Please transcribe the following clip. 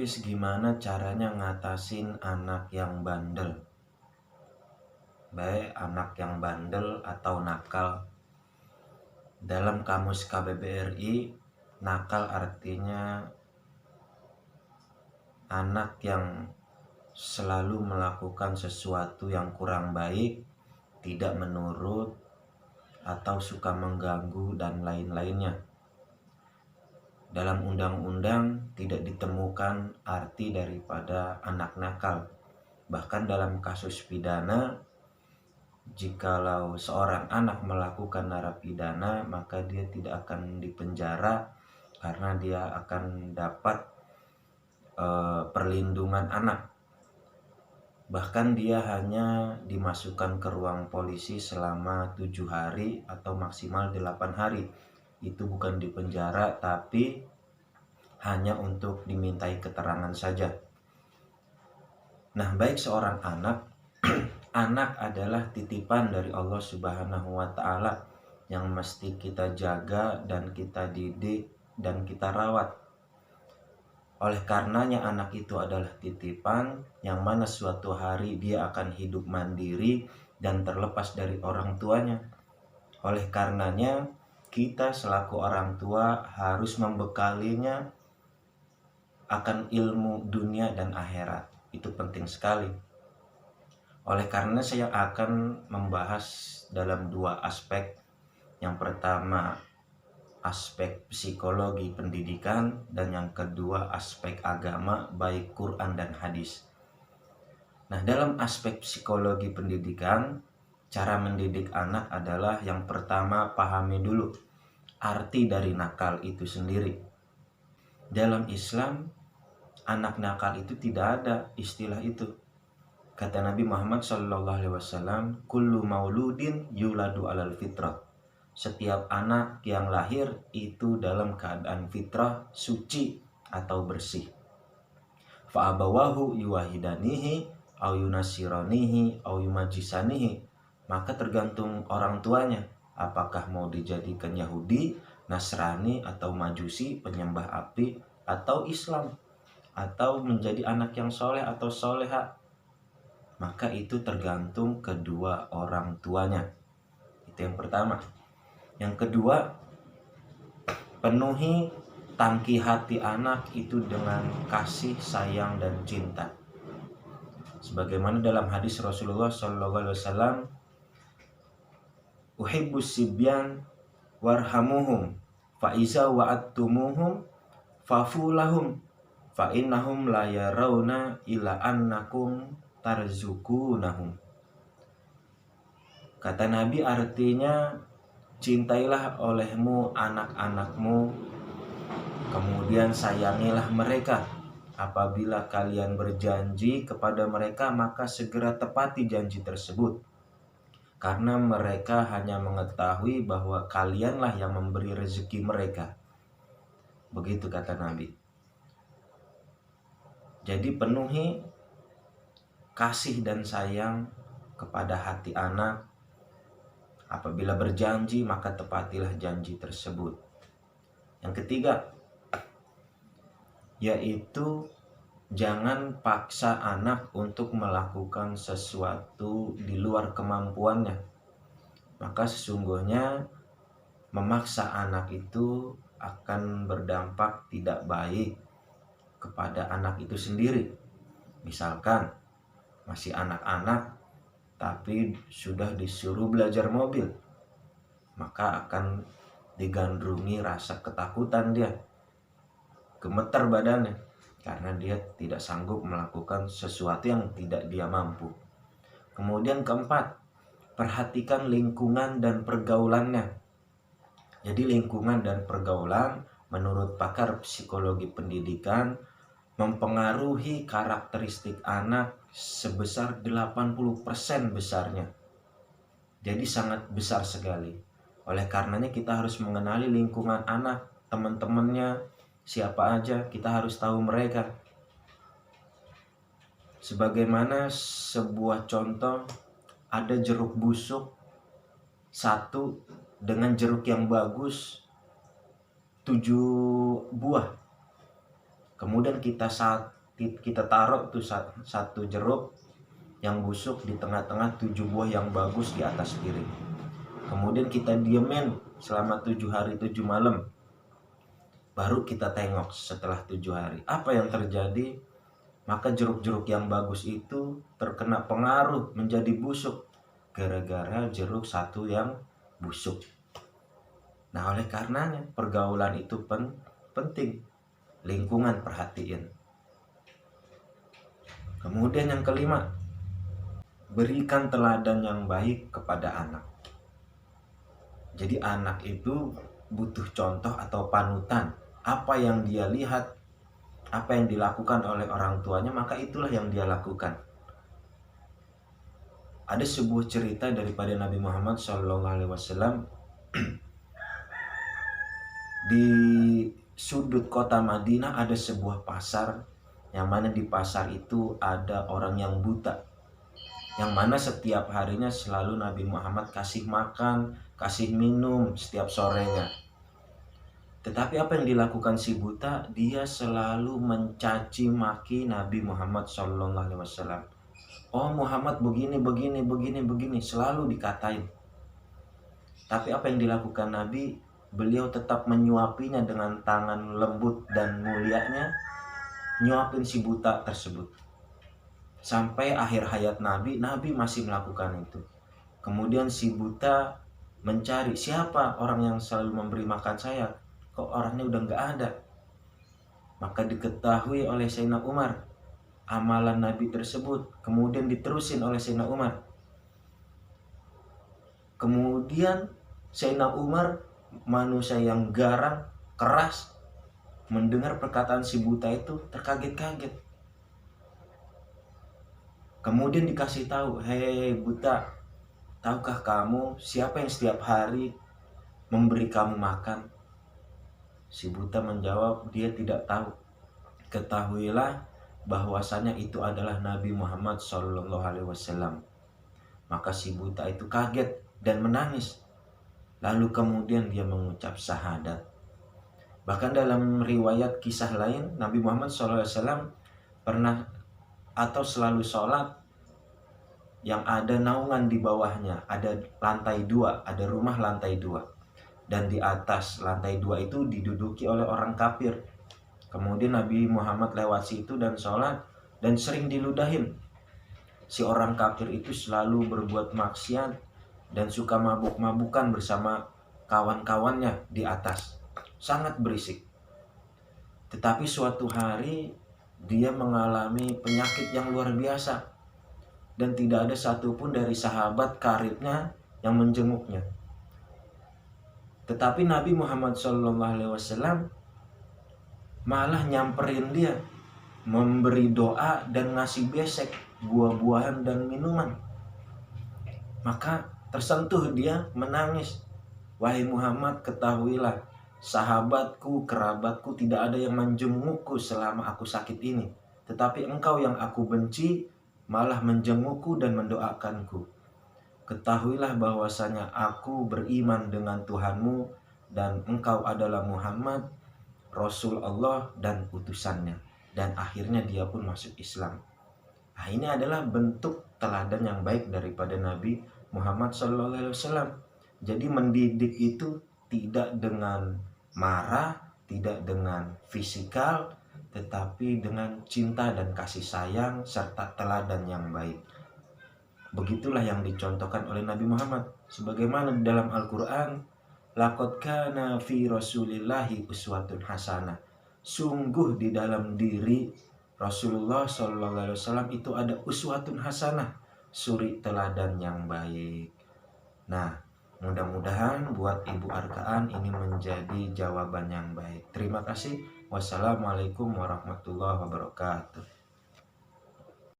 Hafiz, gimana caranya ngatasin anak yang bandel? Baik anak yang bandel atau nakal. Dalam kamus KBBRI, nakal artinya anak yang selalu melakukan sesuatu yang kurang baik, tidak menurut, atau suka mengganggu dan lain-lainnya. Dalam undang-undang tidak ditemukan arti daripada anak nakal. Bahkan dalam kasus pidana, jikalau seorang anak melakukan narapidana, maka dia tidak akan dipenjara karena dia akan dapat perlindungan anak. Bahkan dia hanya dimasukkan ke ruang polisi selama 7 hari atau maksimal 8 hari. Itu bukan dipenjara, tapi hanya untuk dimintai keterangan saja. Nah, baik seorang anak, anak adalah titipan dari Allah Subhanahu wa Ta'ala yang mesti kita jaga dan kita didik dan kita rawat. Oleh karenanya anak itu adalah titipan yang mana suatu hari dia akan hidup mandiri dan terlepas dari orang tuanya. Oleh karenanya kita selaku orang tua harus membekalinya akan ilmu dunia dan akhirat. Itu penting sekali. Oleh karena saya akan membahas dalam 2 aspek. Yang pertama aspek psikologi pendidikan, dan yang kedua aspek agama baik Quran dan hadis. Nah, dalam aspek psikologi pendidikan, cara mendidik anak adalah yang pertama pahami dulu arti dari nakal itu sendiri. Dalam Islam, anak nakal itu tidak ada istilah itu. Kata Nabi Muhammad SAW, kullu mauludin yuladu alal fitrah. Setiap anak yang lahir itu dalam keadaan fitrah, suci atau bersih. Fa'abawahu yuwahidanihi au yunasiranihi au yumajisanihi. Maka tergantung orang tuanya, apakah mau dijadikan Yahudi, Nasrani, atau Majusi, penyembah api, atau Islam, atau menjadi anak yang soleh atau soleha. Maka itu tergantung kedua orang tuanya. Itu yang pertama. Yang kedua, penuhi tangki hati anak itu dengan kasih, sayang, dan cinta. Sebagaimana dalam hadis Rasulullah SAW, uhibbus sibyan warhamuhum fa iza wa'adtumuhum fafulahum fa innahum la yarawna ila annakum tarzukunahum. Kata Nabi artinya, cintailah olehmu anak-anakmu, kemudian sayangilah mereka. Apabila kalian berjanji kepada mereka, maka segera tepati janji tersebut. Karena mereka hanya mengetahui bahwa kalianlah yang memberi rezeki mereka. Begitu kata Nabi. Jadi penuhi kasih dan sayang kepada hati anak. Apabila berjanji, maka tepatilah janji tersebut. Yang ketiga, yaitu jangan paksa anak untuk melakukan sesuatu di luar kemampuannya. Maka sesungguhnya memaksa anak itu akan berdampak tidak baik kepada anak itu sendiri. Misalkan masih anak-anak tapi sudah disuruh belajar mobil, maka akan digandrungi rasa ketakutan dia, gemeter badannya, karena dia tidak sanggup melakukan sesuatu yang tidak dia mampu. Kemudian keempat, perhatikan lingkungan dan pergaulannya. Jadi lingkungan dan pergaulan menurut pakar psikologi pendidikan mempengaruhi karakteristik anak sebesar 80% besarnya. Jadi sangat besar sekali. Oleh karenanya kita harus mengenali lingkungan anak, teman-temannya, siapa aja, kita harus tahu mereka. Sebagaimana sebuah contoh, ada jeruk busuk satu dengan jeruk yang bagus 7 buah. Kemudian kita taruh tuh satu jeruk yang busuk di tengah-tengah 7 buah yang bagus di atas piring. Kemudian kita diemin selama 7 hari 7 malam. Baru kita tengok setelah 7 hari apa yang terjadi. Maka jeruk-jeruk yang bagus itu terkena pengaruh menjadi busuk gara-gara jeruk satu yang busuk. Nah, oleh karenanya pergaulan itu penting. Lingkungan perhatiin. Kemudian yang kelima, berikan teladan yang baik kepada anak. Jadi anak itu butuh contoh atau panutan. Apa yang dia lihat, apa yang dilakukan oleh orang tuanya, maka itulah yang dia lakukan. Ada sebuah cerita daripada Nabi Muhammad SAW. Di sudut kota Madinah ada sebuah pasar, yang mana di pasar itu ada orang yang buta, yang mana setiap harinya selalu Nabi Muhammad kasih makan, kasih minum setiap sorenya. Tetapi apa yang dilakukan si buta? Dia selalu mencaci maki Nabi Muhammad SAW. Oh, Muhammad begini, selalu dikatain. Tapi apa yang dilakukan Nabi? Beliau tetap menyuapinya dengan tangan lembut dan mulianya, nyuapin si buta tersebut. Sampai akhir hayat Nabi masih melakukan itu. Kemudian si buta mencari siapa orang yang selalu memberi makan saya. Kok orangnya udah gak ada? Maka diketahui oleh Sayyidina Umar amalan Nabi tersebut. Kemudian diterusin oleh Sayyidina Umar. Kemudian Sayyidina Umar, manusia yang garang, keras, mendengar perkataan si buta itu terkaget-kaget. Kemudian dikasih tahu, hei buta, tahukah kamu siapa yang setiap hari memberi kamu makan? Si buta menjawab, dia tidak tahu. Ketahuilah bahwasanya itu adalah Nabi Muhammad SAW. Maka si buta itu kaget dan menangis. Lalu kemudian dia mengucap syahadat. Bahkan dalam riwayat kisah lain, Nabi Muhammad SAW pernah atau selalu sholat yang ada naungan di bawahnya. Ada lantai 2, ada rumah lantai 2. Dan di atas lantai 2 itu diduduki oleh orang kafir. Kemudian Nabi Muhammad lewat situ dan sholat dan sering diludahin. Si orang kafir itu selalu berbuat maksiat dan suka mabuk-mabukan bersama kawan-kawannya di atas. Sangat berisik. Tetapi suatu hari dia mengalami penyakit yang luar biasa. Dan tidak ada satupun dari sahabat karibnya yang menjenguknya. Tetapi Nabi Muhammad SAW malah nyamperin dia, memberi doa dan ngasih besek buah-buahan dan minuman. Maka tersentuh dia, menangis. Wahai Muhammad, ketahuilah, sahabatku, kerabatku tidak ada yang menjengukku selama aku sakit ini. Tetapi engkau yang aku benci malah menjengukku dan mendoakanku. Ketahuilah bahwasanya aku beriman dengan Tuhanmu dan engkau adalah Muhammad, Rasul Allah dan utusannya. Dan akhirnya dia pun masuk Islam. Nah, ini adalah bentuk teladan yang baik daripada Nabi Muhammad SAW. Jadi mendidik itu tidak dengan marah, tidak dengan fisikal, tetapi dengan cinta dan kasih sayang serta teladan yang baik. Begitulah yang dicontohkan oleh Nabi Muhammad. Sebagaimana di dalam Al-Quran, laqad kana fi rasulillahi uswatun hasanah. Sungguh di dalam diri Rasulullah SAW itu ada uswatun hasanah, suri teladan yang baik. Nah, mudah-mudahan buat Ibu Arkaan ini menjadi jawaban yang baik. Terima kasih. Wassalamualaikum warahmatullahi wabarakatuh.